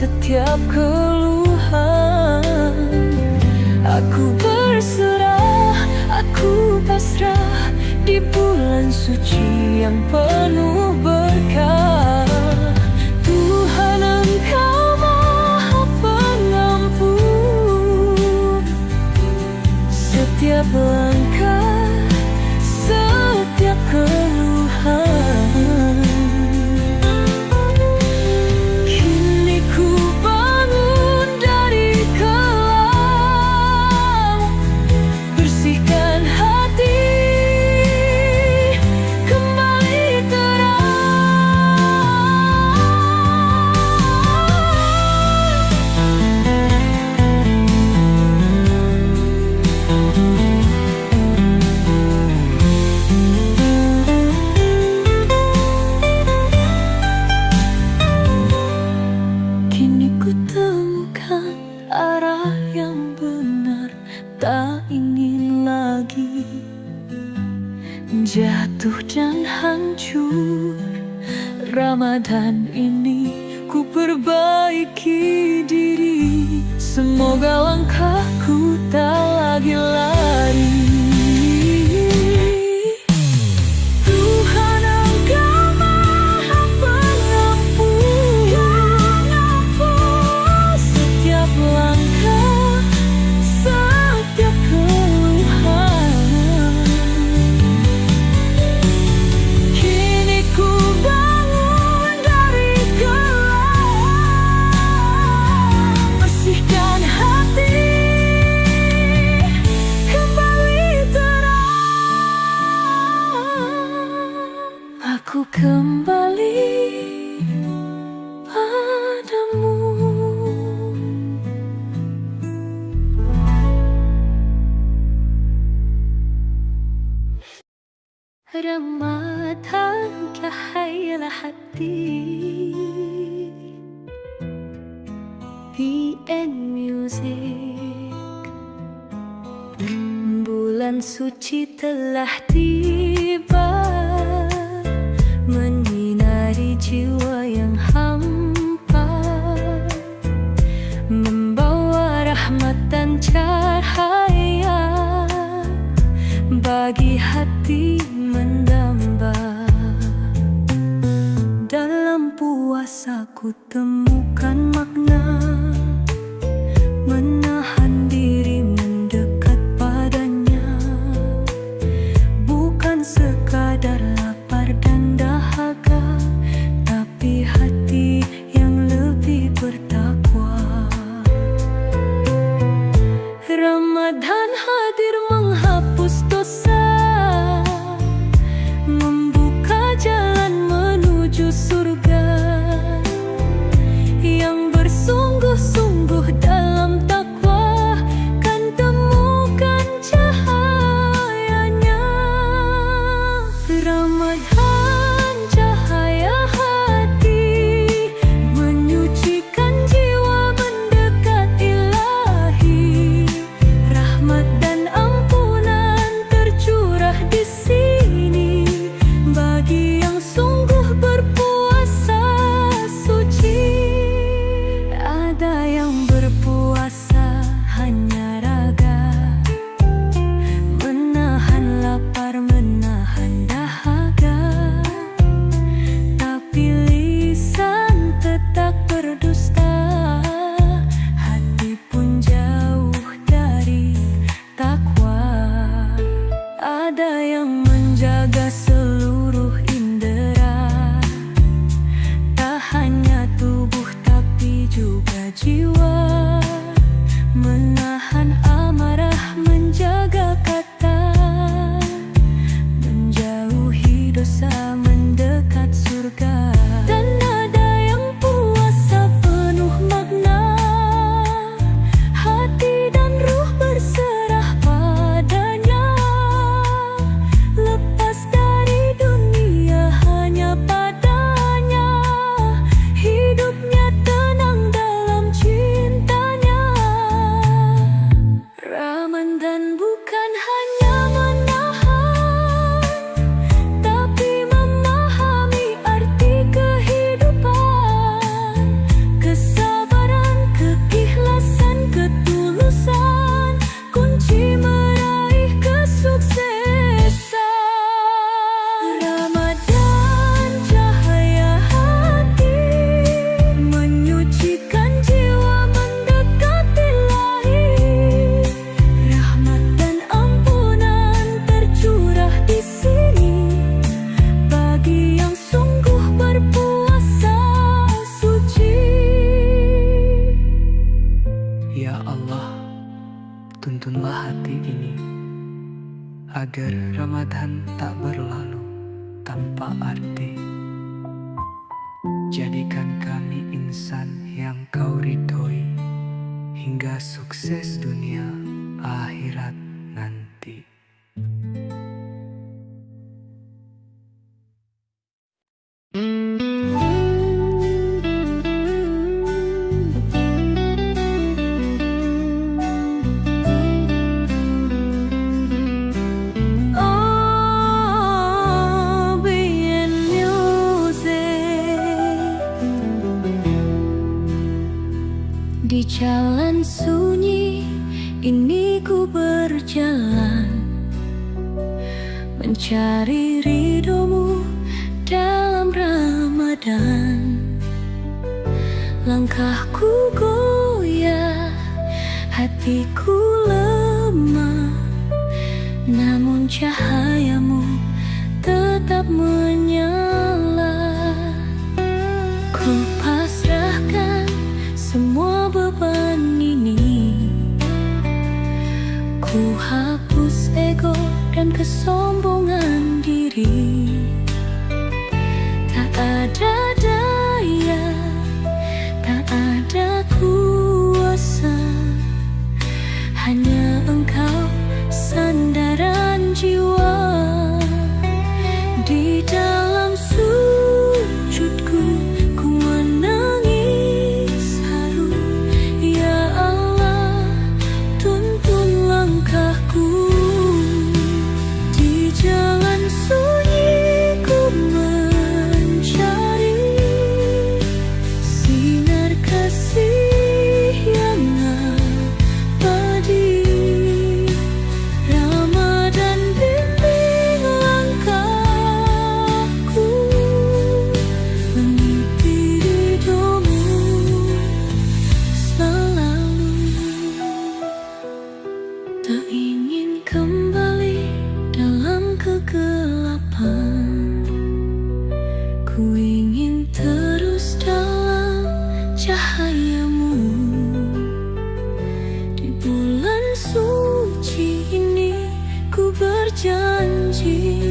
setiap keluhan. Aku berserah, aku pasrah di bulan suci yang penuh berkah. Tuhan, Engkau Maha Pengampun setiap langkah, setiap keluhan. Kini ku bangun dari kelam, bersihkan hati, kembali arah yang benar, tak ingin lagi jatuh dan hancur. Ramadan ini ku perbaiki diri, semoga langkahku tak lagi lari. Aku kembali padamu. Ramadan cahaya hati, PN Music. Bulan suci telah tiba, menyinari jiwa yang hampa, membawa rahmat dan cahaya bagi hati mendamba. Dalam puasa ku temukan makna, menahan diri mendekat padanya, bukan sekadar lapar dan dahaga, tapi hati yang lebih bertakwa. Ramadan hadir menghapus dosa, membuka jalan menuju surga. Yang bersungguh-sungguh dalam takwa kan temukan cahayanya. Ramadan cahaya hati, menyucikan jiwa mendekat ilahi. Rahmat dan ampunan tercurah di sini bagi yang sungguh berpuasa suci. Ada yang berpuasa hanya raga, menahan lapar, menahan dahaga, tapi lisan tetap berdusta, hati pun jauh dari takwa. Ada yang menjaga seluruh indera, tak hanya tubuh tapi juga jiwa, menahan amarah, menjaga kata, menjauhi dosa, mendekat surga. Dan ada yang puasa penuh makna, hati dan ruh berserah padanya, lepas dari dunia hanya padanya, hidupnya tenang dalam jiwa. agar Ramadan tak berlalu tanpa arti. Jadikan kami insan yang kau ridhoi, hingga sukses dunia akhirat nanti. Di jalan sunyi ini ku berjalan, mencari ridhomu dalam Ramadan. Langkahku goyah, hatiku lemah, namun cahayamu tetap menyala. Ku pasrahkan semua beban ini, ku hapus ego dan kesombongan diri. Tak ada daya, tak ada kuasa, hanya Engkau sandaran jiwa. Di dalam sujudku ku menangis haru, ya Allah tuntun langkahku. Di jalan sunyi ku mencari sinar kasih yang abadi. Ramadan bimbing langkahku, mengikuti ridhomu selalu. Tak ingin kembali dalam kegelapan, ku ingin terus dalam cahayamu. Di bulan suci ini ku berjanji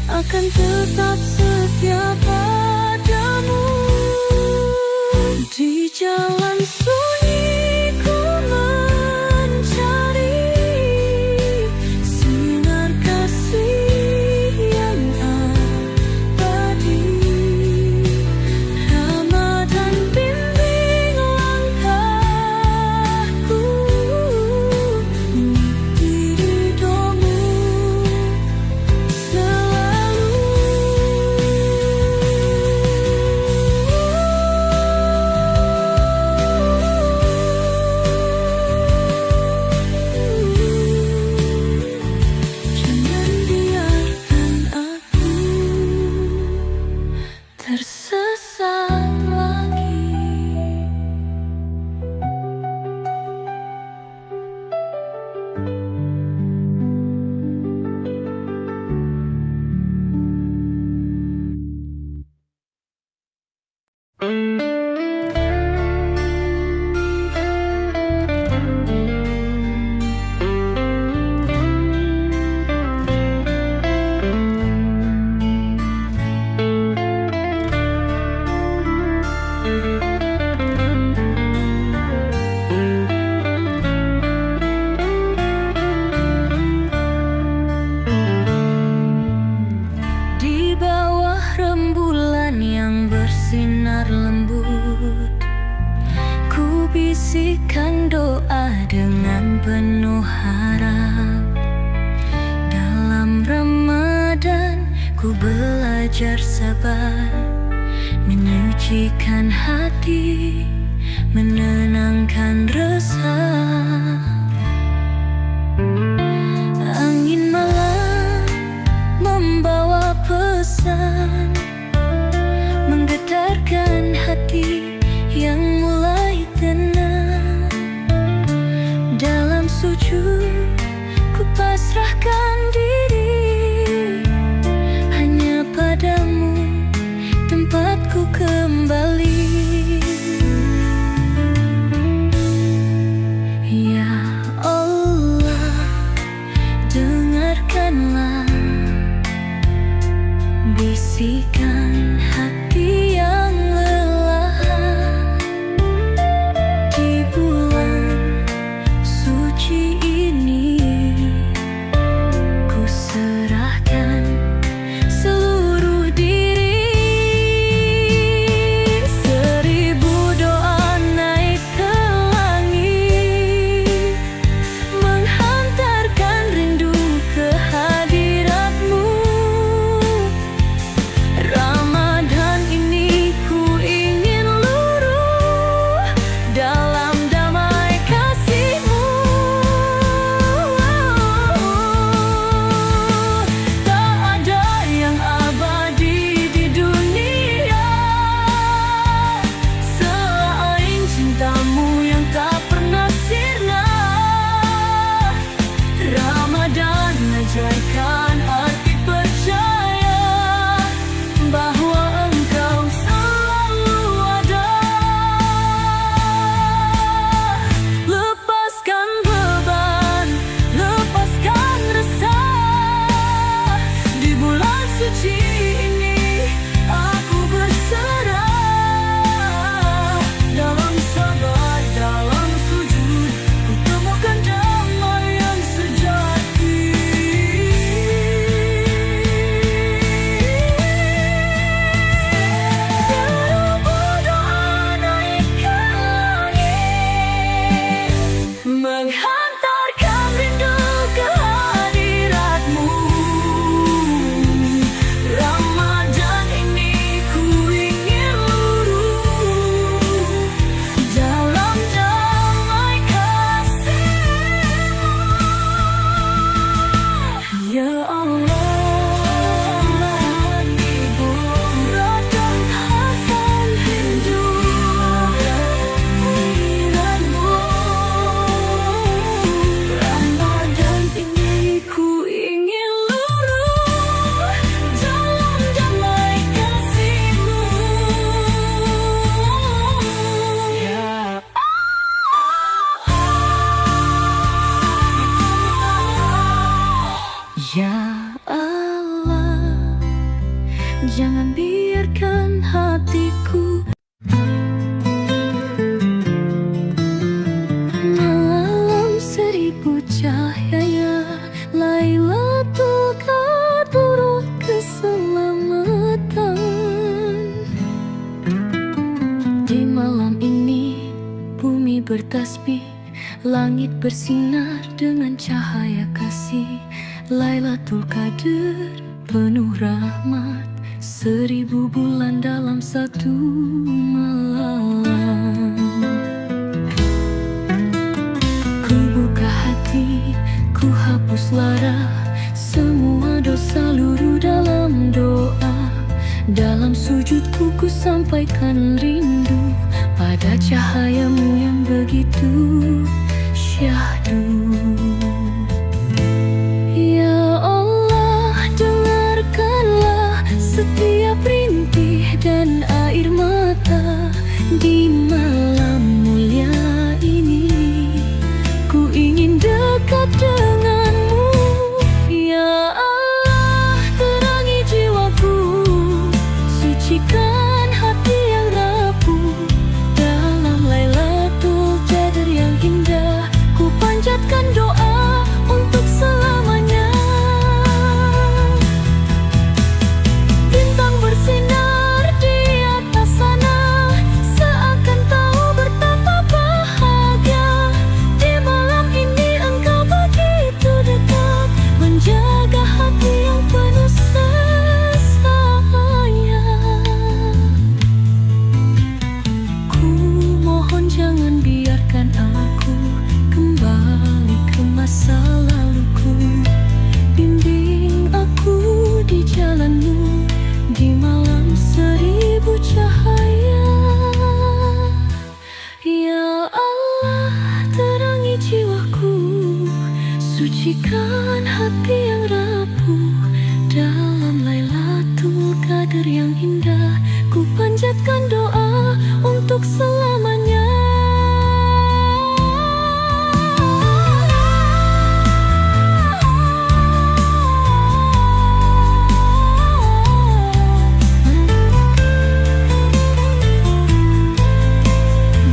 akan tetap setia padamu. Di jalan sunyi ku mencari sinar kasih yang abadi. Ramadan bimbing langkahku, mengikuti ridhomu selalu. Jangan biarkan aku tersesat lagi. Di bawah rembulan yang bersinar lembut, ku bisikkan doa dengan penuh harap. Dalam Ramadan ku belajar sabar, menyucikan hati, menenangkan resah. Angin malam membawa pesan, menggetarkan hati yang mulai tenang. Dalam sujud ku pasrahkan diri, hanya padamu tempatku kembali. Di malam ini bumi bertasbih, langit bersinar dengan cahaya kasih. Lailatul Qadar penuh rahmat, 1000 bulan dalam satu malam. Ku buka hati, ku hapus lara, semua dosa luruh dalam doa. Dalam sujudku ku sampaikan rindu pada cahayamu yang begitu syahdu. Ya Allah, dengarkanlah setiap rintih dan air mata. Di malam mulia ini ku ingin dekat denganmu. Ya Allah, terangi jiwaku, sucikan hati yang rapuh. Dalam Lailatul Qadar yang indah, ku panjatkan doa untuk selamanya. Bintang bersinar di atas sana, seakan tahu betapa bahagia. Di malam ini engkau begitu dekat, menjaga hati yang penuh sayang. Ku mohon jangan biarkan aku kembali ke masa laluku. Bimbing aku di jalanmu di malam 1000 cahaya. Ya Allah, terangi jiwaku, sucikan hati yang rapuh. Dalam Lailatul Qadar yang indah, ku panjatkan doa untuk selamanya.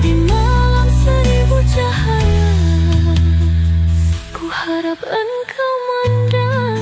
Di malam 1000 cahaya, ku harap engkau mendengar.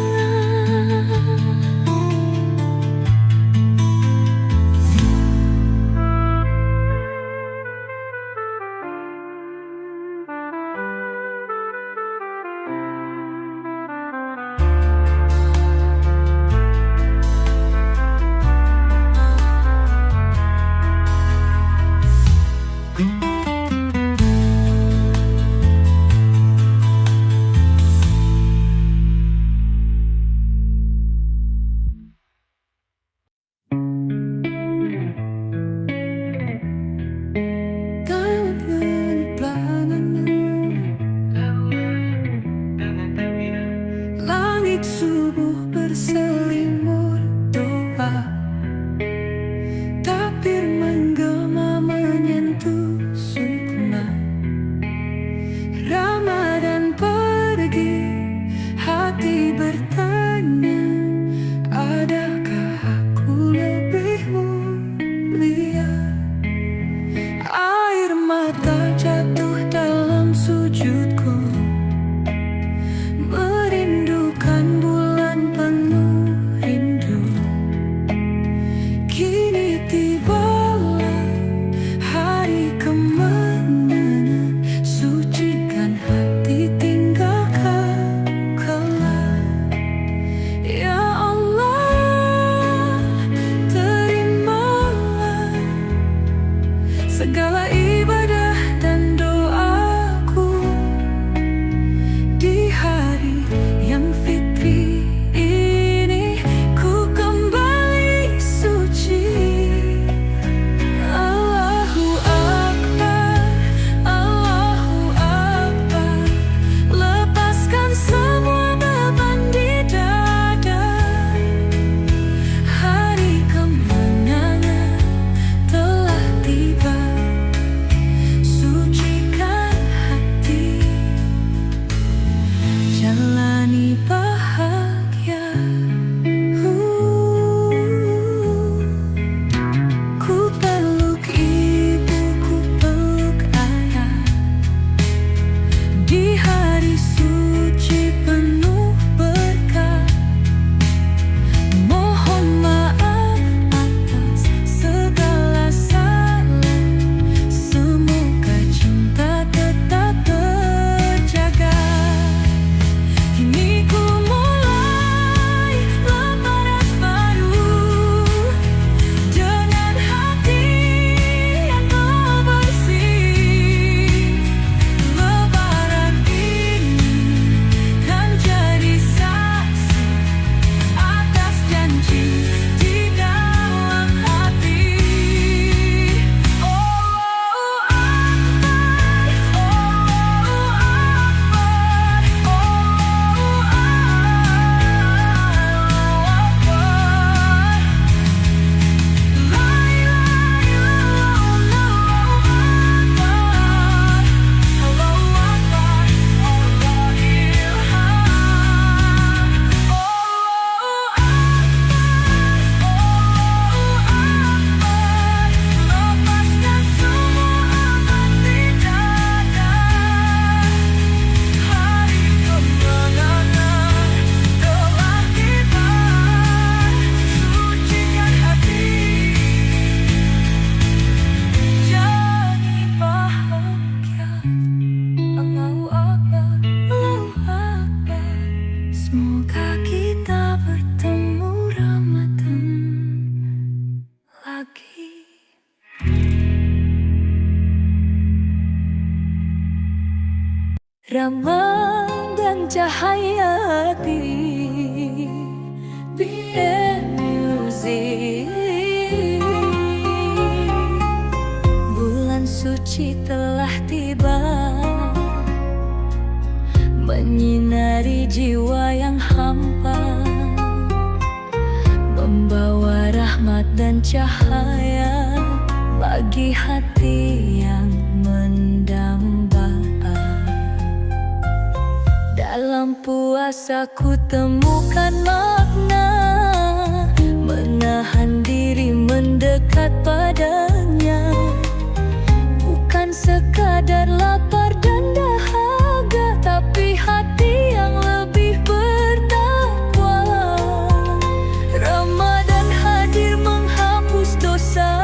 Langit subuh berselimut doa, takbir menggema menyentuh sukma. Ramadan pergi, hati bertanya, adakah aku lebih mulia? Air mata jatuh dalam sujudku, merindukan bulan penuh rindu. Kini tibalah hari kemenangan, sucikan hati, tinggalkan kelam. Ya Allah, terimalah segala ibadah dan doaku di hari yang fitri ini. Ku kembali suci. Allahu Akbar, Allahu Akbar. Lepaskan semua beban di dada. Hari kemenangan telah tiba. Ramadan cahaya hati, BM Music. Bulan suci telah tiba, menyinari jiwa yang hampa, membawa rahmat dan cahaya bagi hati yang mendamba. Dalam puasa ku temukan makna, menahan diri mendekat padanya, bukan sekadar lapar dan dahaga, tapi hati yang lebih bertakwa. Ramadan hadir menghapus dosa,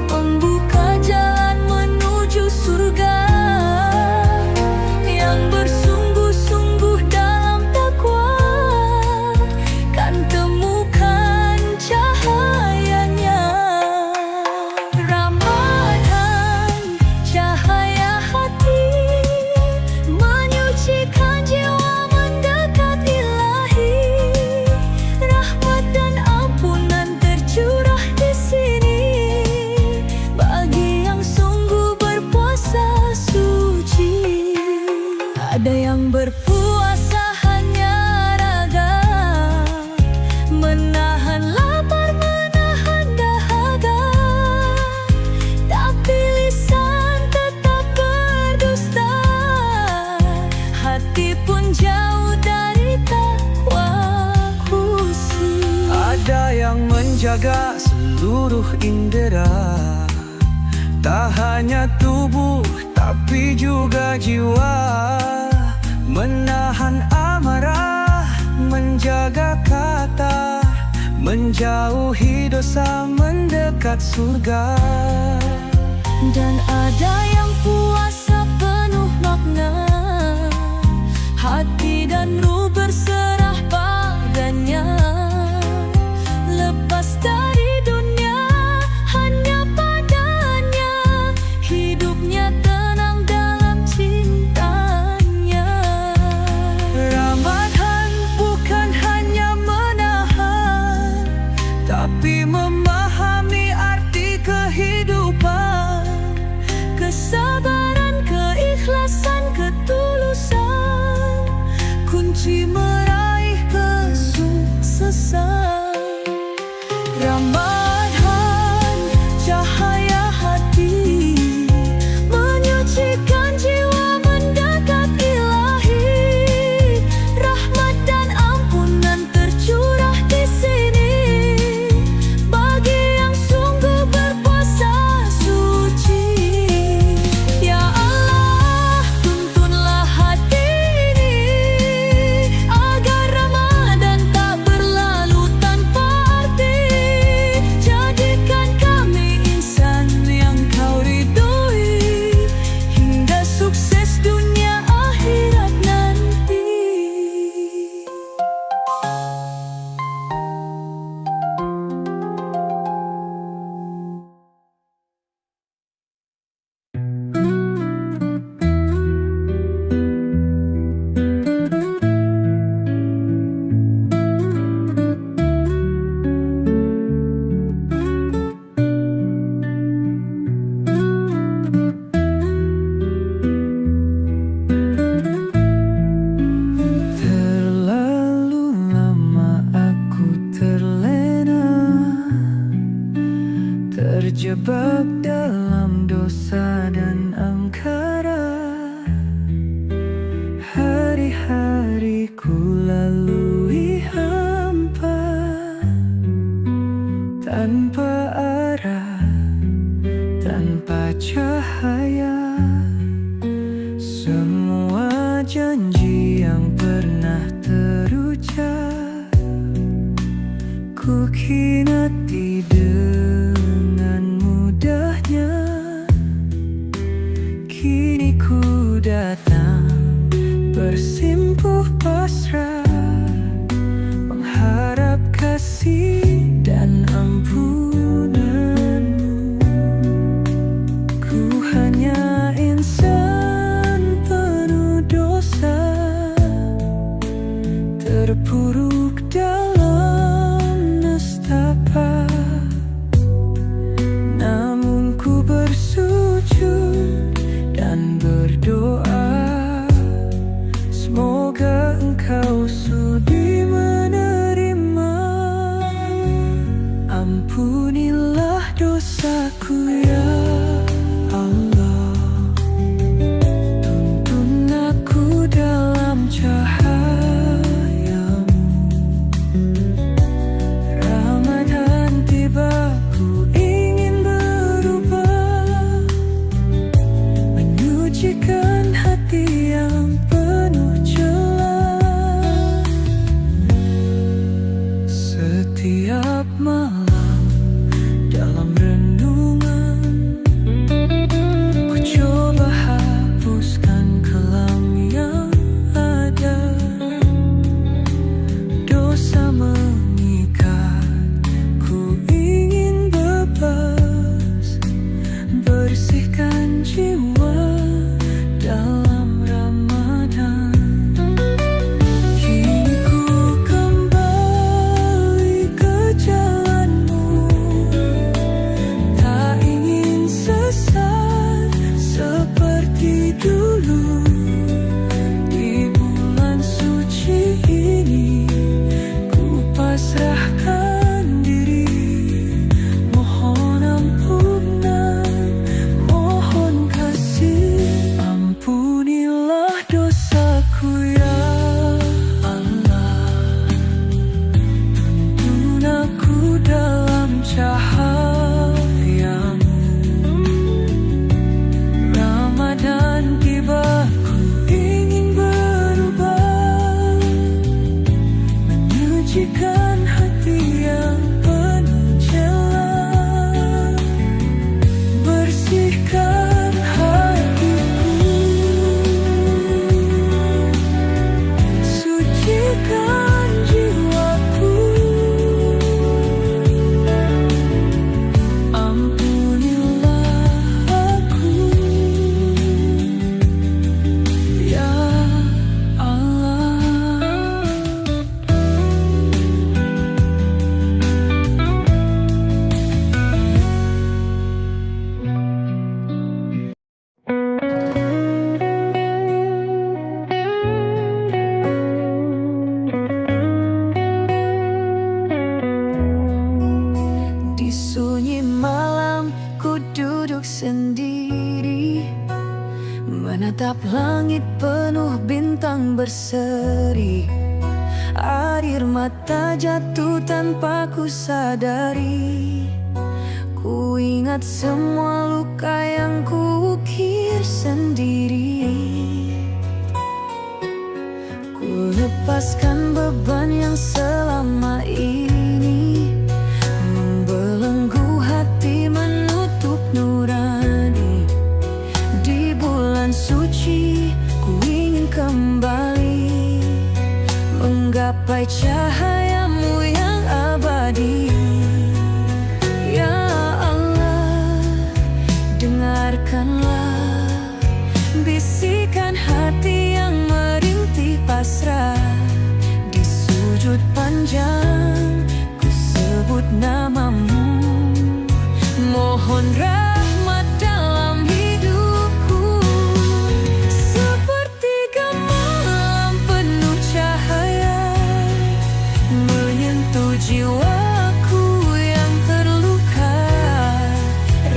membuka jalan menuju surga. Yang bersungguh-sungguh dalam takwa kan temukan cahayanya. Ramadan cahaya hati, menyucikan jiwa mendekat Ilahi. Rahmat dan ampunan tercurah di sini bagi yang sungguh berpuasa suci. Ada yang berpuasa hanya raga, menahan lapar, menahan dahaga, tapi lisan tetap berdusta, hati pun jauh dari takwa khusyuk. Ada yang menjaga seluruh indera, tak hanya tubuh tapi juga jiwa, menahan amarah, menjaga kata, menjauhi dosa, mendekat surga. Dan ada yang puasa penuh makna, hati dan ruh berserah padanya, lepas dari dunia hanya padanya, hidupnya tenang dalam cintanya. Ramadan bukan hanya menahan, tapi memahami arti kehidupan, Kesabaran, keikhlasan, ketulusan, kunci meraih kesuksesan. Ramadan cahaya hati, menyucikan jiwa mendekat Ilahi. Rahmat dan ampunan tercurah di sini bagi yang sungguh berpuasa suci. Ya Allah, tuntunlah hati ini agar Ramadan tak berlalu tanpa arti. Jadikan kami insan yang Kau ridhoi, hingga sukses dunia akhirat nanti. Terlalu lama aku terlena, terjebak dalam dosa dan angkara. Hari-hari ku lalui hampa, tanpa arah, tanpa cahaya. Semua janji yang pernah terucap ku khinati dengan mudahnya. Kini ku datang bersimpuh pasrah, mengharap kasih dan ampunanmu. Ku hanya insan duduk sendiri, menatap langit penuh bintang berseri. Air mata jatuh tanpa ku sadari. Ku ingat semua luka yang ku ukir sendiri. Ku lepaskan beban yang selama ini membelenggu hati, menutup nurani. Di bulan suci ku ingin kembali menggapai cahayamu yang abadi. Ya Allah, dengarkanlah bisikan hati yang merintih pasrah. Di sujud panjang ku sebut namamu, mohon rahmat dalam hidupku. Sepertiga malam penuh cahaya menyentuh jiwaku yang terluka.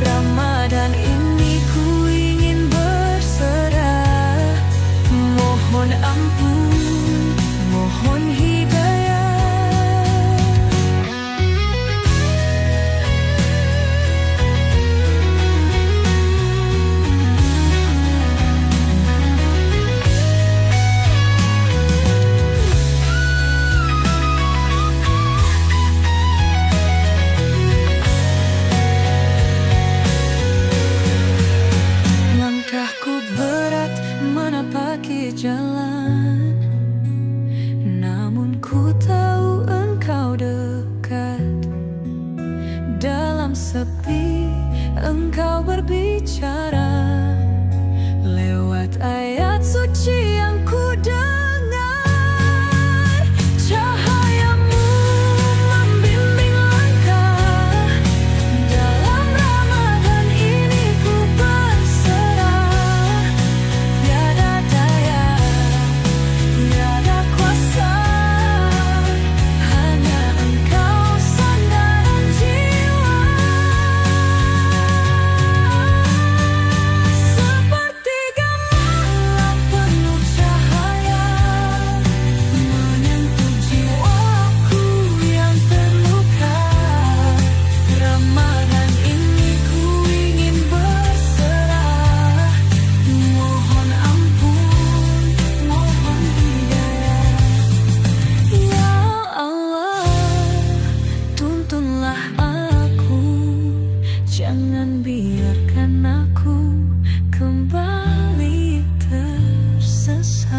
Ramadan ini ku ingin berserah, mohon ampun, mohon hidayah. Langkahku berat menapaki jalan, namun ku tahu engkau dekat. Dalam sepi engkau berbicara lewat ayat suci yang ku dengar. Cahayamu membimbing langkah, dalam Ramadan ini ku berserah. Tiada daya, tiada kuasa, hanya engkau sandaran jiwa. Sepertiga malam penuh cahaya menyentuh jiwaku yang terluka. Ramadan ini ku ingin berserah, mohon ampun, mohon hidayah. Ya Allah, tuntunlah aku, jangan biarkan aku kembali tersesat.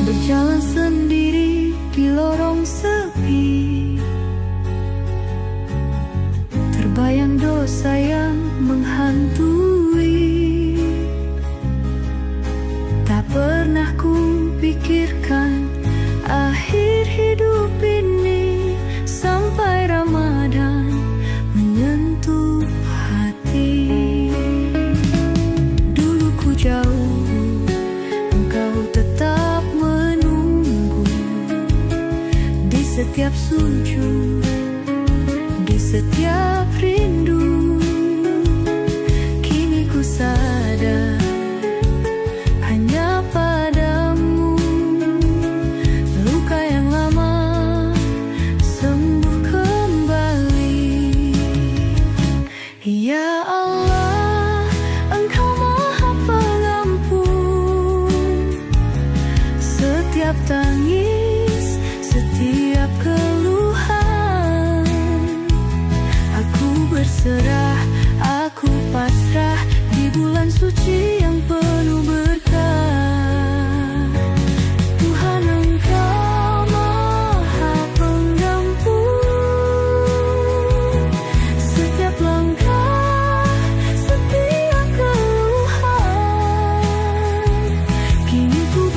Berjalan sendiri di lorong sepi, terbayang dosa yang menghantui. Tak pernah ku pikirkan akhir hidup ini, sampai Ramadan menyentuh hati. Dulu ku jauh, engkau tetap menunggu. Di setiap sujud, di setiap rindu, kini ku sadar hanya padamu luka yang lama sembuh kembali. Ya Allah, engkau maha pengampun. Setiap tangis, setiap keluhan, aku berserah, aku pasrah di bulan suci yang penuh berkah. Tuhan, engkau maha pengampun. Setiap langkah, setiap keluhan, kini ku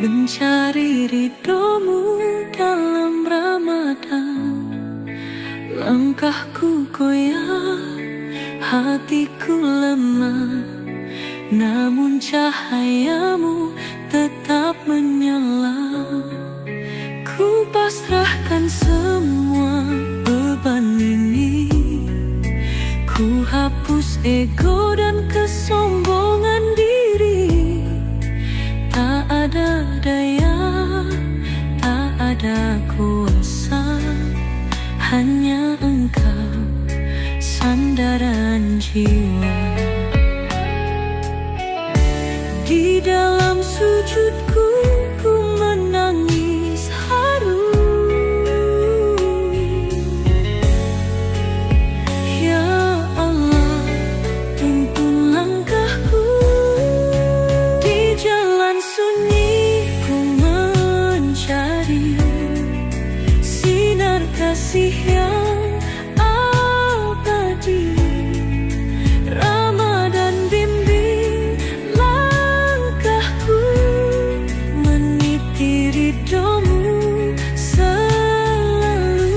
mencari ridhomu dalam Ramadan. Langkahku goyah, hatiku lemah, namun cahayamu tetap menyala. Ku pasrahkan semua beban ini, ku hapus ego dan kesombongan diri. Tak ada daya, tak ada kuasa, hanya Engkau sandaran jiwa. Di dalam sujudku ku menangis haru. Ya Allah, tuntun langkahku. Di jalan sunyi ku mencari sinar kasih yang abadi. Ramadan bimbing langkahku, meniti ridhomu selalu.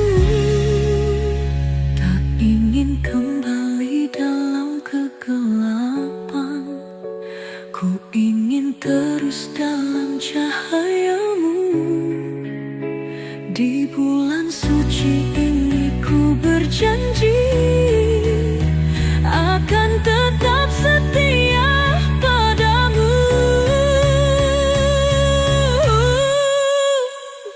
Tak ingin kembali dalam kegelapan, ku ingin terus dalam cahayamu. Di bulan suci ini ku berjanji akan tetap setia padamu.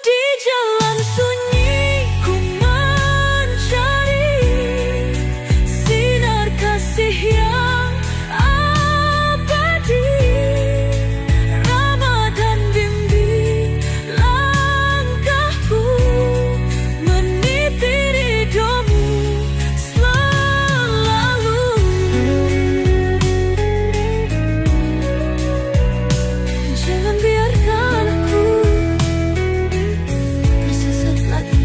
Di jalan sunyi ku mencari sinar kasih yang abadi. Ramadan bimbing langkahku, meniti ridhomu selalu. Jangan biarkan aku tersesat lagi.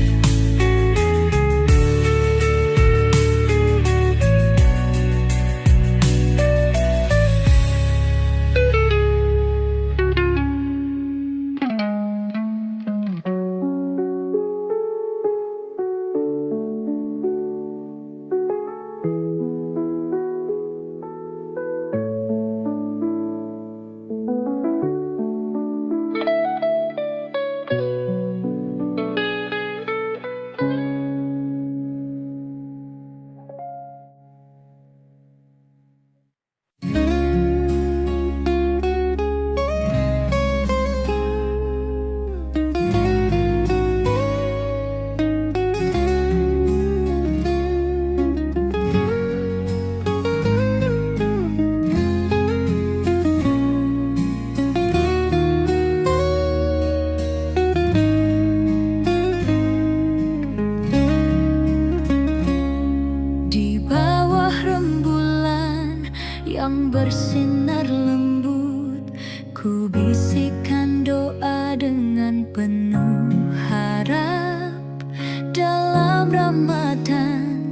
Di bawah rembulan yang bersinar lembut, ku bisikan doa dengan penuh harap. Dalam Ramadan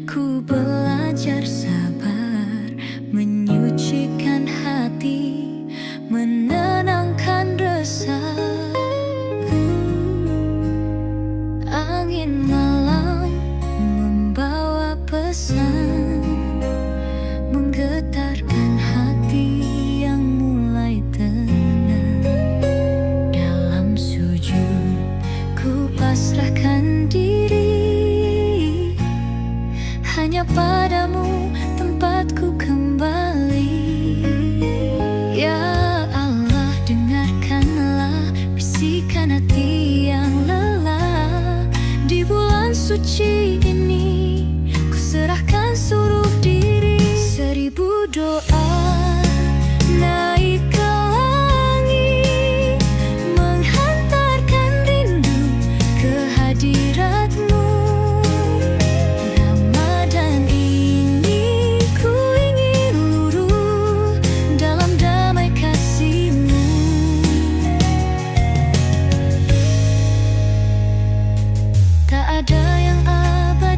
ku belajar sabar, menyucikan hati, menenangkan resah. Angin malam membawa pesan, menggetarkan hati yang mulai tenang. Dalam sujud ku pasrahkan diri, hanya padamu tempatku kembali. Ya Allah, dengarkanlah bisikan hati yang lelah. Di bulan suci ini ku serahkan seluruh diri. 1000 doa naik ke langit, menghantarkan rindu ke hadiratmu. Ramadan ini ku ingin luruh dalam damai kasih-Mu. Tak ada yang abadi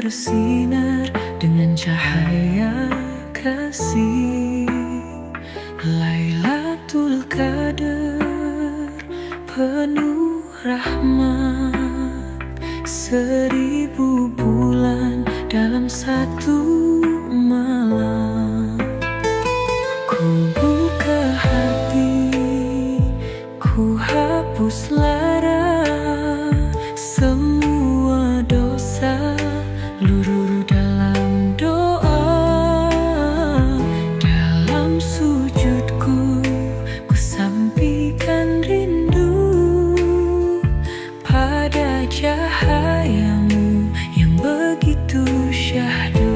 bersinar dengan cahaya kasih. Lailatul Qadar penuh rahmat, 1000 bulan dalam satu malam. Ku buka hati, ku hapus lara, semua dosa luruh dalam doa. Dalam sujudku ku sampaikan rindu pada cahayamu yang begitu syahdu.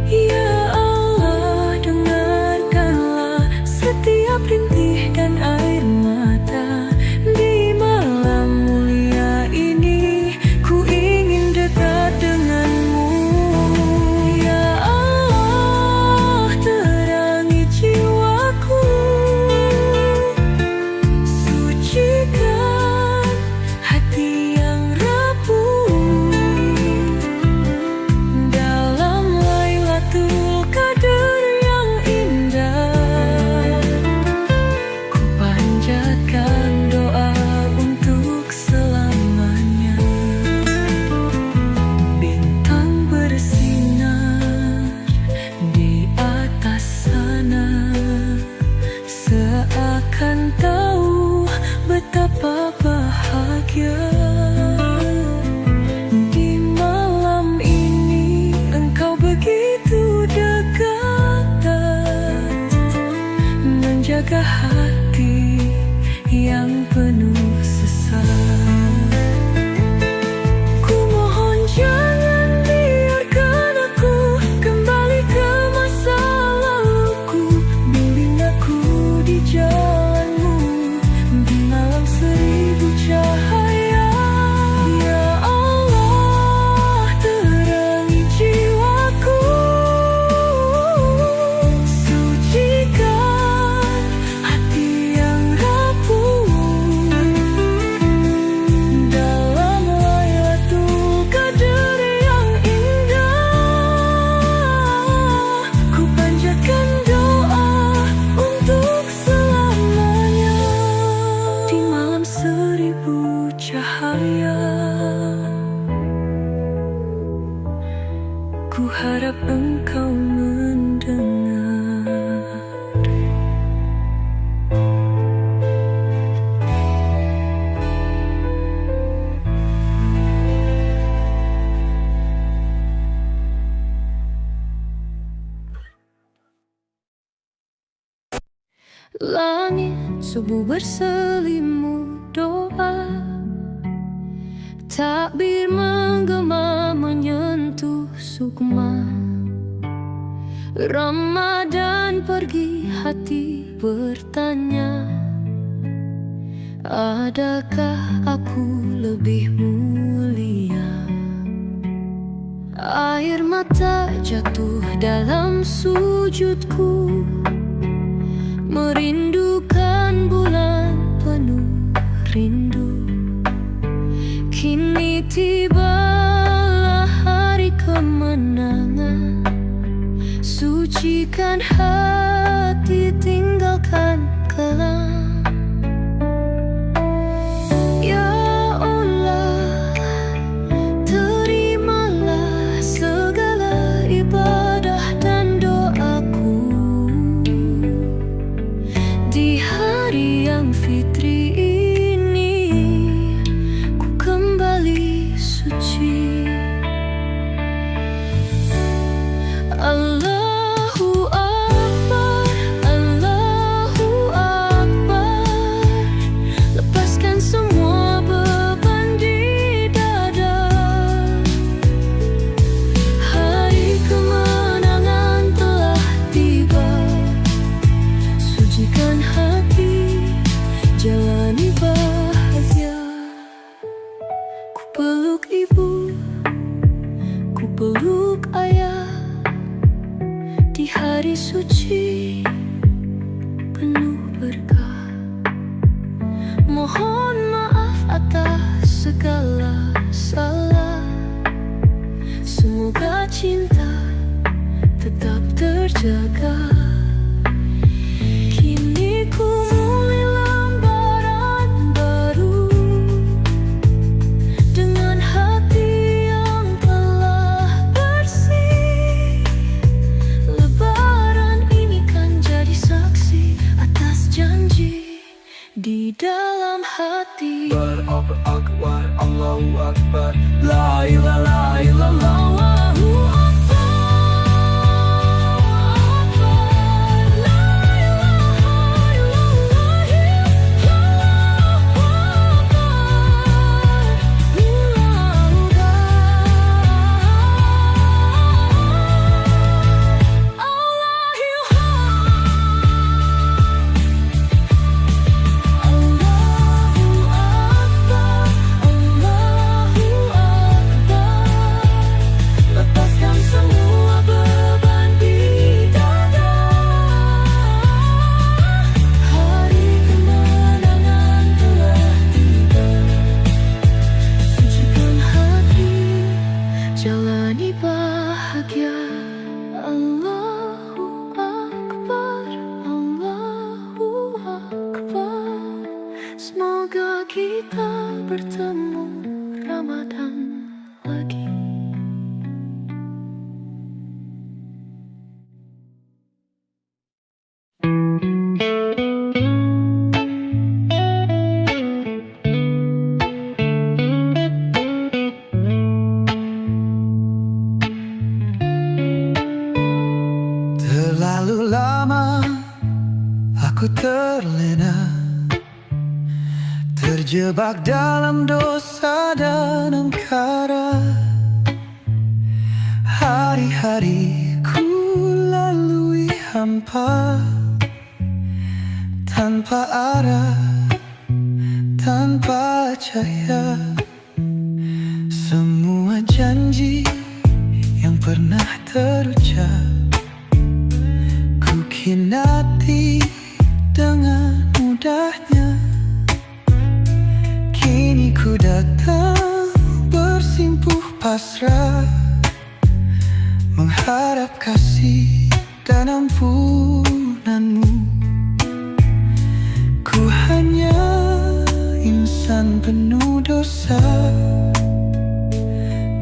Ya Allah, dengarkanlah setiap rintih dan air mata. Di malam mulia ini ku ingin dekat denganmu. Ya Allah, terangi jiwaku, sucikan hati yang rapuh. Dalam Lailatul Qadar yang indah, ku panjatkan doa untuk selamanya. Bintang bersinar di atas sana, seakan tahu betapa bahagia. Di malam ini engkau begitu dekat, menjaga hati yang penuh sesat. Ku mohon jangan biarkan aku kembali ke masa laluku. Bimbing aku di jalanmu di malam 1000 cahaya. Ya Allah, terangi jiwaku, sucikan hati yang rapuh. Dalam Lailatul Qadar yang indah, ku panjatkan doa untuk selamanya. Di malam 1000 cahaya, ku harap engkau mendengar. Langit subuh berselimut doa, takbir menggema menyentuh sukma. Ramadan pergi, hati bertanya, adakah aku lebih mulia? Air mata jatuh dalam sujudku, merindukan bulan penuh rindu. Kini tibalah hari kemenangan, sucikan hati, tinggalkan kelam. Ya Allah, terimalah segala ibadah dan doaku. Di hari yang fitri ini, ku kembali suci. Allahu Akbar, Allahu Akbar. Lepaskan semua beban di dada. Hari kemenangan telah tiba, sucikan hati, jalani bahagia. Ku peluk ibu, ku peluk ayah, di hari suci penuh berkah. Mohon maaf atas segala salah. Semoga cinta tetap terjaga. Kini ku mulai lembaran baru dengan hati yang telah bersih. Lebaran ini kan jadi saksi atas janji di dalam hati. Akbar, Allahu Akbar, la ilaha illallah. Allahu Akbar, la ilaha illallah, Allahu lepaskan semua beban di dada. Hari kemenangan telah tiba. Sucikan hati, jalani bahagia. Allahu Akbar, Allahu Akbar. Semoga kita bertemu Ramadan lagi. Terlalu lama aku terlena, terjebak dalam dosa dan angkara. Hari-hari ku lalui hampa, tanpa arah, tanpa cahaya. Semua janji yang pernah terucap ku khinati dengan mudahnya. Kini ku datang bersimpuh pasrah, mengharap kasih dan ampunanmu. Ku hanya insan penuh dosa,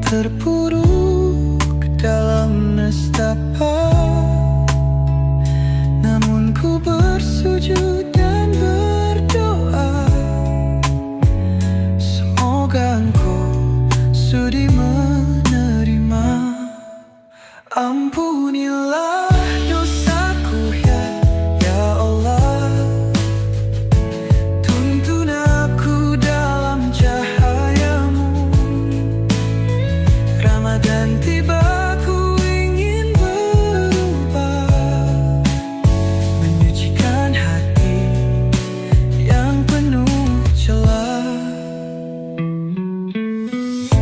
terpuruk dalam nestapa. Namun ku bersujud dan berdoa, semoga Engkau sudi menerima. Ampunilah dosaku ya Allah. Tuntun aku dalam cahayamu. Ramadan tiba, ku ingin berubah, menyucikan hati yang penuh celah.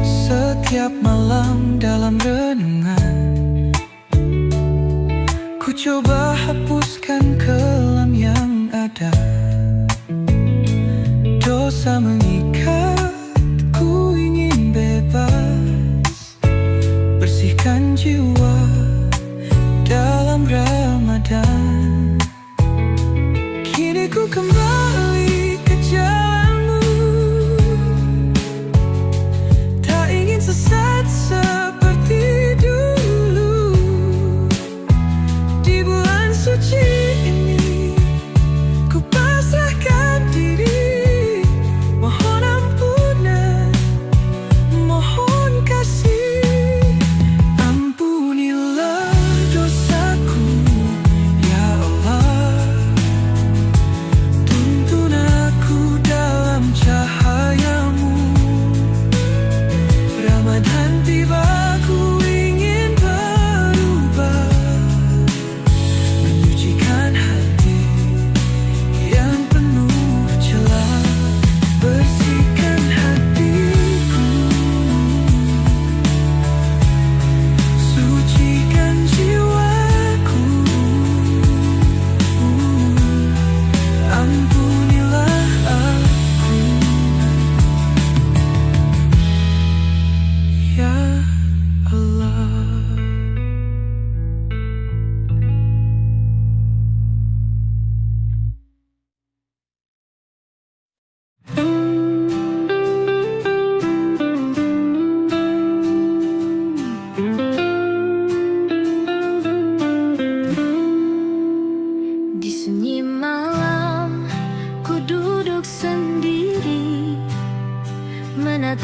Setiap malam dalam renungan ku coba hapuskan kelam yang ada. Dosa mengikat, ku ingin bebas, bersihkan jiwa dalam Ramadan. Kini ku kembali ke jalanmu, tak ingin sesat seperti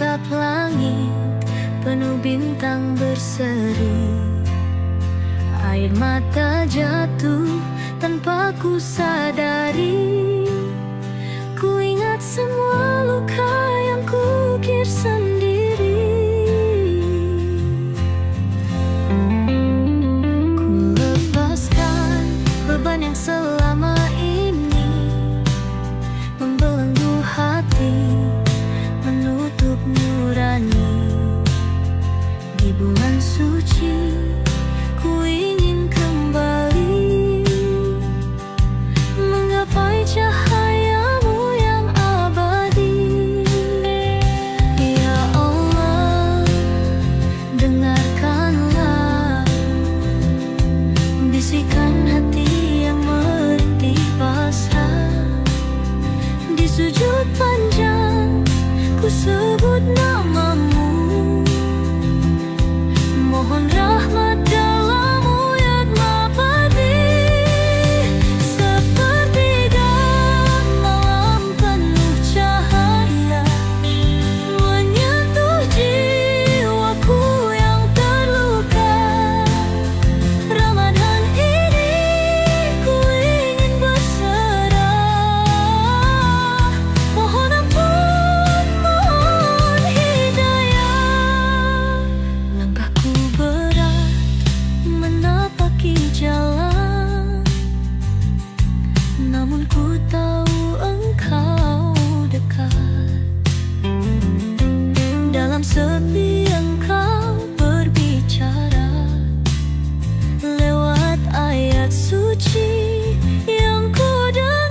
tatap langit penuh bintang berseri. Air mata jatuh tanpa ku sadari. Ku ingat semua luka yang kukir sendiri. Ku lepaskan beban yang selama ini membelenggu hati, menutup nurani. Di bulan suci ku ingin kembali menggapai cahayamu yang abadi. Ya Allah, dengarkanlah bisikan hati yang merintih pasrah. Di sujud panjang ku sebut namamu, mohon rahmat dalam uyatmu abadi. Sepertiga malam penuh cahaya menyentuh jiwaku yang terluka. Ramadan ini ku ingin berserah. Mohon ampun, mohon hidayah. Langkahku berat menapaki jalan, namun ku tahu engkau dekat. Dalam sepi engkau berbicara lewat ayat suci yang ku dengar.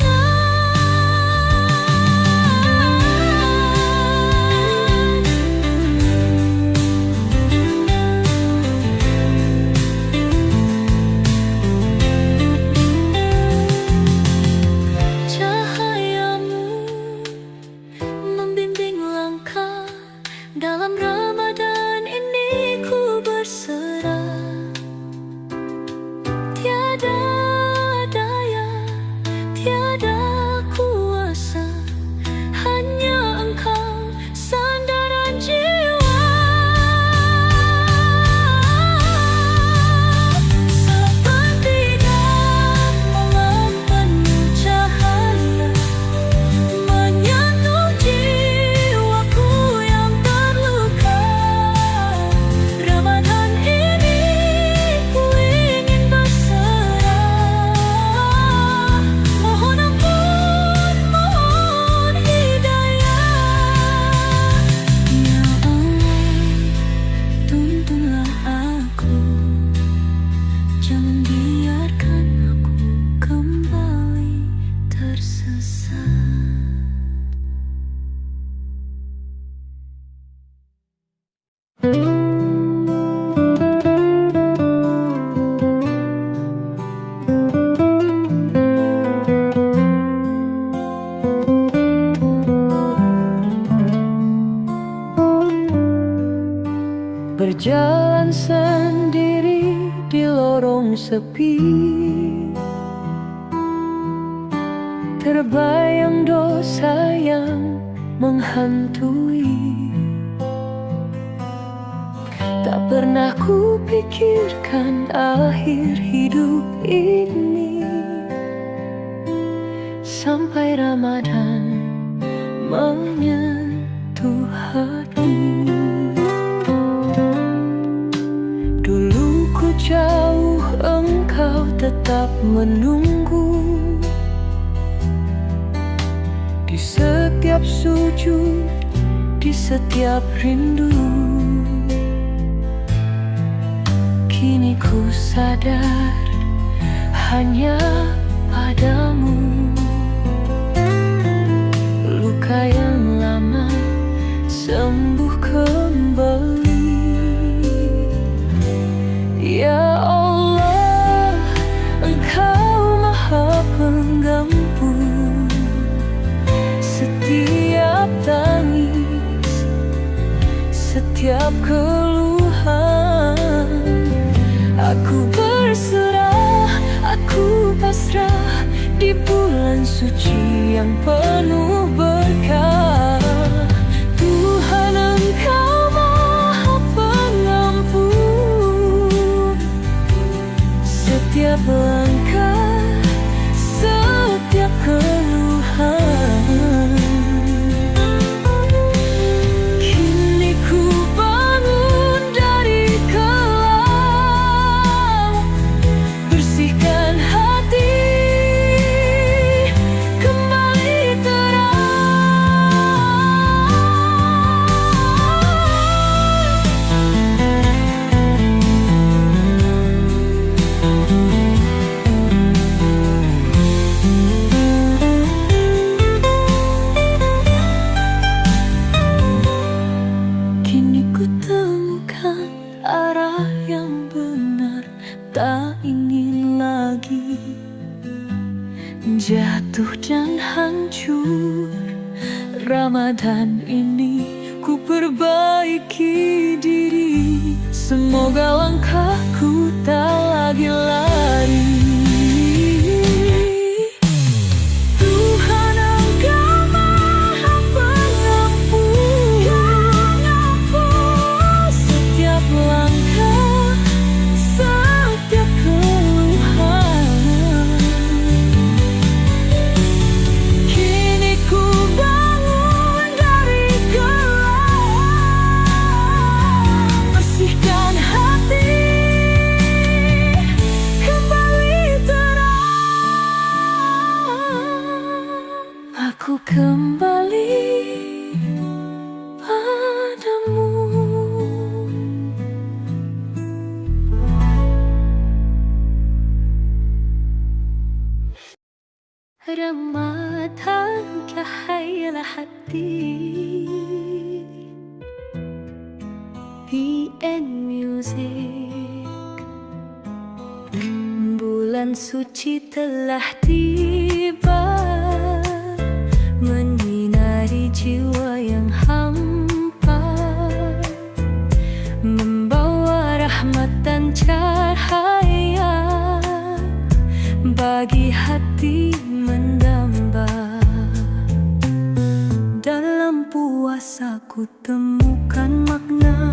Cahayamu membimbing langkah. Dalam Ramadan ini ku berserah. Tiada daya, tiada kuasa, hanya engkau sandaran jiwa. Sepertiga malam penuh cahaya menyentuh jiwaku yang terluka. Ramadan ini ku ingin berserah. Mohon ampun, mohon hidayah. Ya Allah, tuntunlah aku, jangan biarkan aku kembali tersesat. Berjalan sendiri di lorong sepi, terbayang dosa yang menghantui. Tak pernah ku pikirkan akhir hidup ini, sampai Ramadan menyentuh hati. Dulu ku jauh, engkau tetap menunggu. Di setiap sujud, di setiap rindu. Kini ku sadar hanya padamu. Luka yang lama sembuh kembali. Ya Allah, Engkau Maha Penggampun setiap tangis, setiap keluhan. Aku berserah, aku pasrah di bulan suci yang penuh berkah. Tuhan, Ramadan ini ku perbaiki diri, semoga langkahku tak lagi lari. Tuhan Engkau Maha Pengampun, setiap langkah, setiap keluhan. Kini ku bangun dari gelap, bersihkan hati, kembali terang. Aku kembali padamu. Ramadan cahaya hati, PN Music. Bulan suci telah tiba, menyinari jiwa yang hampa, membawa rahmat dan cahaya bagi hati mendamba. Dalam puasa ku temukan makna,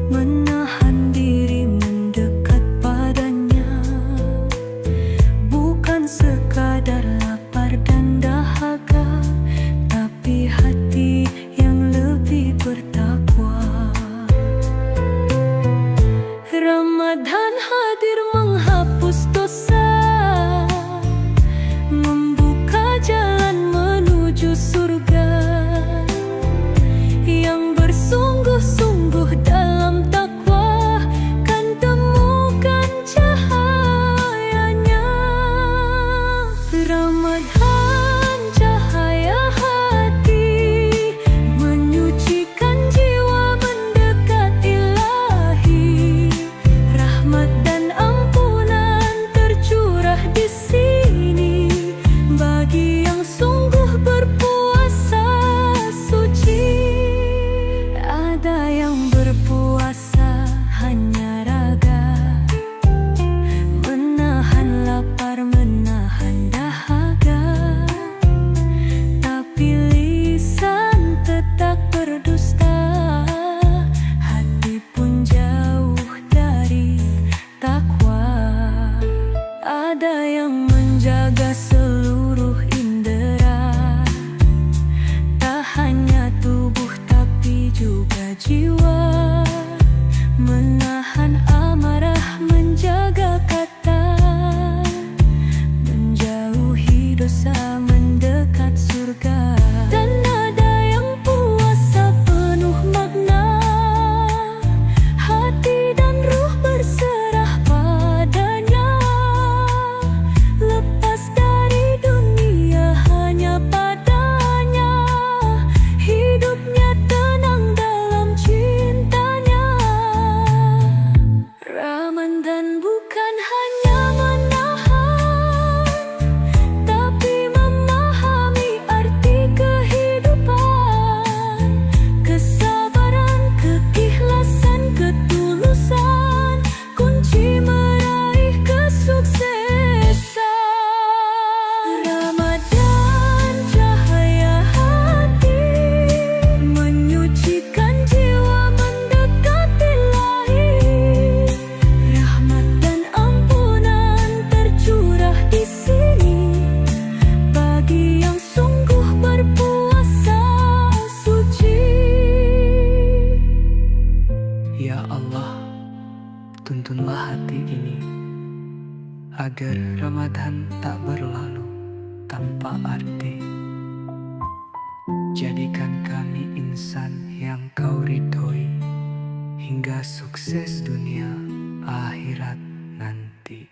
menahan diri mendekat padanya, bukan sekadar lapar dan dahaga, tapi hati yang lebih bertakwa. Ramadan hadir menghapus dosa, membuka jalan menuju surga. Yang bersungguh-sungguh dalam takwa kan temukan cahayanya. Ramadan cahaya hati, menyucikan jiwa mendekat ilahi. Rahmat dan ampunan tercurah di sini bagi yang sungguh berpuasa suci. Ada yang berpuasa hanya raga, menahan lapar, menahan dahaga, tapi lisan tetap berdusta, hati pun jauh dari takwa. Ada yang menjaga seluruh indera, tak hanya tubuh tapi juga jiwa, menahan amarah, menjaga kata, menjauhi dosa, mendekat surga. Dan ada yang puasa penuh makna, hati dan ruh berserah padanya, lepas dari dunia hanya padanya, hidupnya tenang dalam cintanya. Ramadan bukan hanya menahan, tapi memahami arti kehidupan, kesabaran, keikhlasan, ketulusan, kunci meraih kesuksesan. Ramadan cahaya hati, menyucikan jiwa mendekat ilahi. Rahmat dan ampunan tercurah di sini bagi yang sungguh berpuasa suci. Ya Allah, tuntunlah hati ini, agar Ramadan tak berlalu tanpa arti. Jadikan kami insan yang Kau ridhoi, hingga sukses dunia akhirat nanti.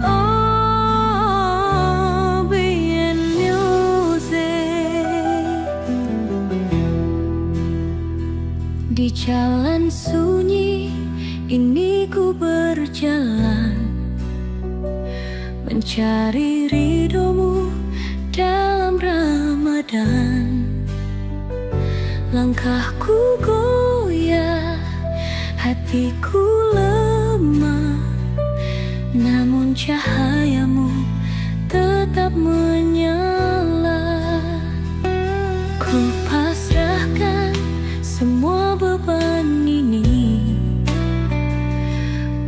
Oh, BN Music. Di jalan sunyi ini ku berjalan, mencari ridhomu dalam Ramadan. Langkahku goyah, hatiku lemah, namun cahayamu tetap menyala. Ku pasrahkan semua beban ini,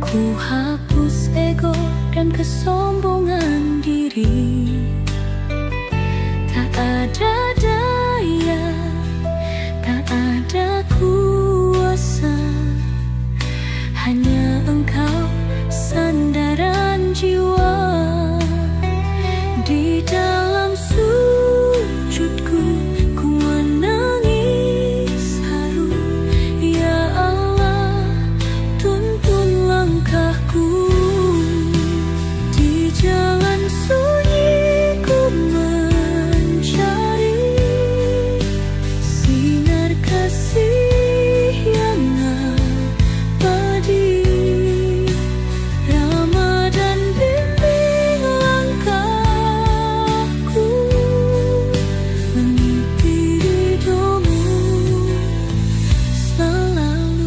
ku hapus ego dan kesombongan diri. Tak ada daya, tak ada kuasa, hanya Engkau sandaran jiwa. Di dalam sujudku ku menangis haru, ya Allah tuntun langkahku. Di jalan sunyi ku mencari sinar kasih yang abadi. Ramadan bimbing langkahku, mengikuti ridhomu selalu.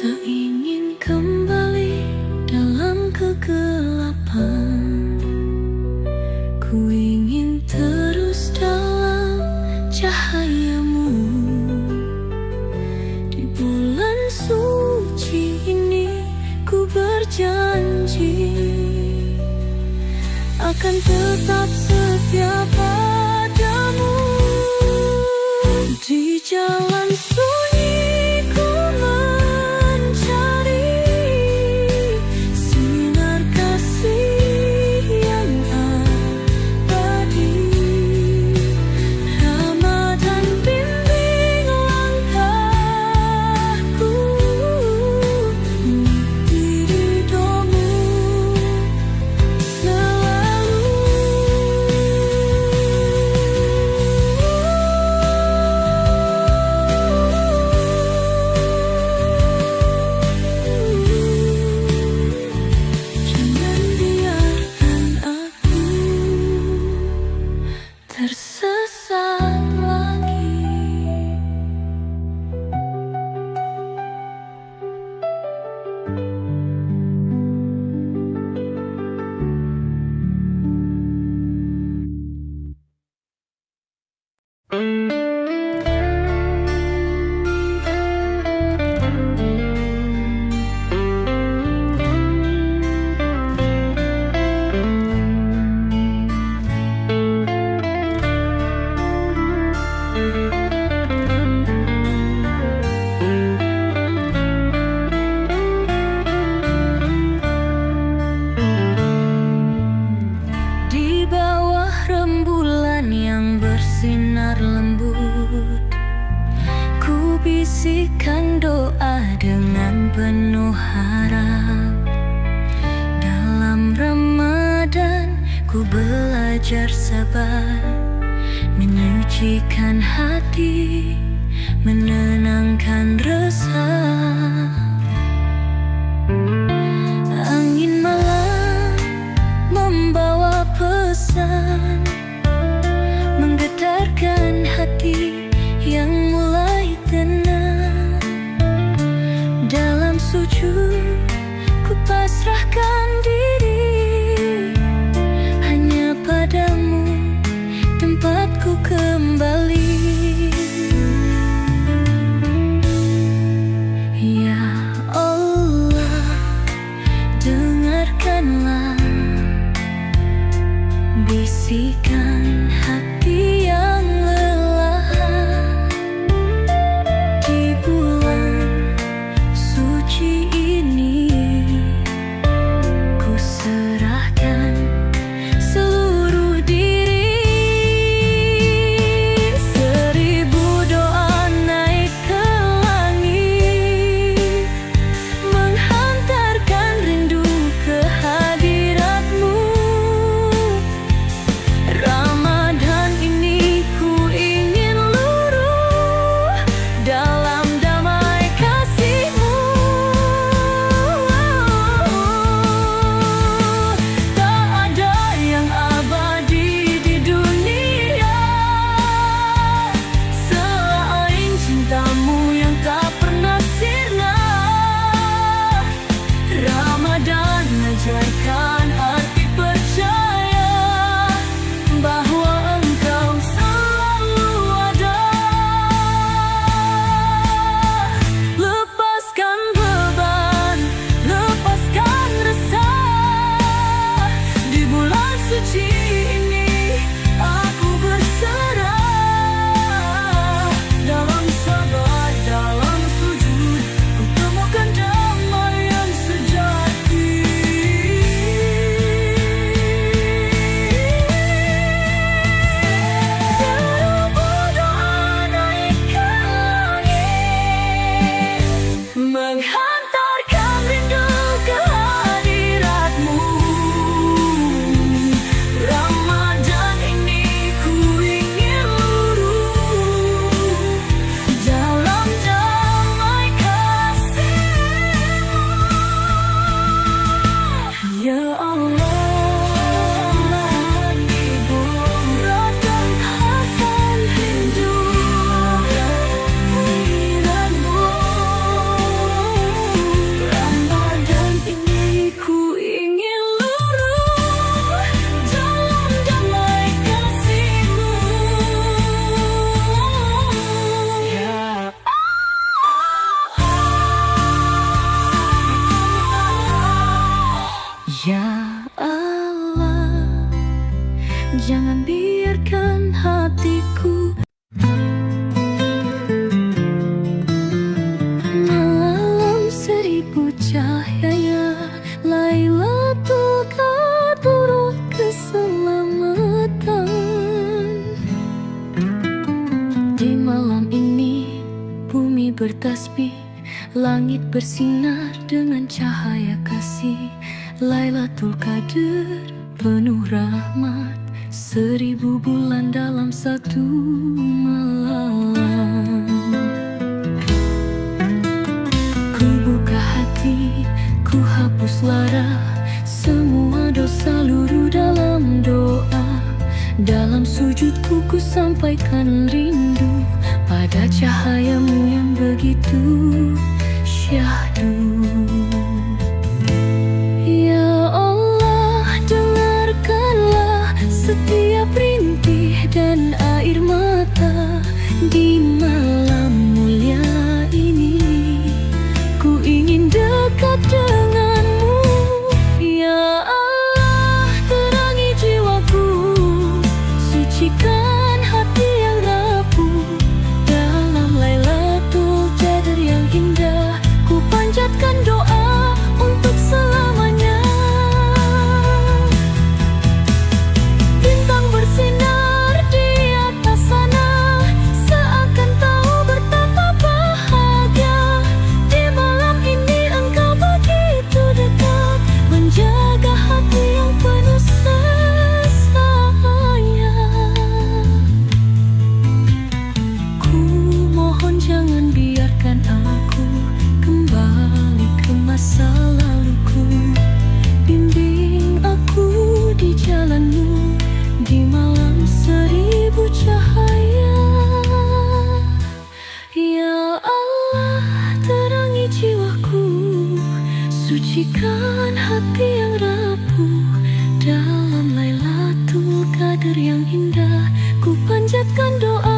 Tak ingin kembali dalam kegelapan, ku ingin terus dalam cahayamu. Di bulan suci ini ku berjanji akan tetap setia padamu. Di jalan sunyi ku mencari sinar kasih yang abadi. Ramadan bimbing langkahku, mengikuti ridhomu selalu. Jangan biarkan aku tersesat lagi. Di bawah rembulan yang bersinar lembut, ku bisikan doa dengan penuh harap. Dalam Ramadan ku belajar sabar, menyucikan hati, menenangkan resah. Angin malam membawa pesan, menggetarkan hati yang mulai tenang. Dalam sujud ku pasrahkan diri, hanya padamu tempatku kembali. bertasbih, langit bersinar dengan cahaya kasih. Lailatul Qadar penuh rahmat, 1000 bulan dalam satu malam. Ku buka hati, ku hapus lara, semua dosa luruh dalam doa. Dalam sujudku ku sampaikan rindu pada cahayamu yang begitu syahdu. Ya Allah, dengarkanlah setiap rintih dan air mata di malam mulia ini. Ku ingin dekat denganmu. Ya Allah, terangi jiwaku, sucikan hati yang rapuh. Dalam Lailatul Qadar yang indah, ku panjatkan doa untuk selamanya. Bintang bersinar di atas sana, seakan tahu betapa bahagia. Di malam ini engkau begitu dekat, menjaga hati yang penuh sayang. Ku mohon jangan biarkan aku kembali ke masa laluku. Bimbing aku di jalanmu di malam 1000 cahaya. Ya Allah, terangi jiwaku, sucikan hati yang rapuh. Dalam Lailatul Qadar yang indah, ku panjatkan doa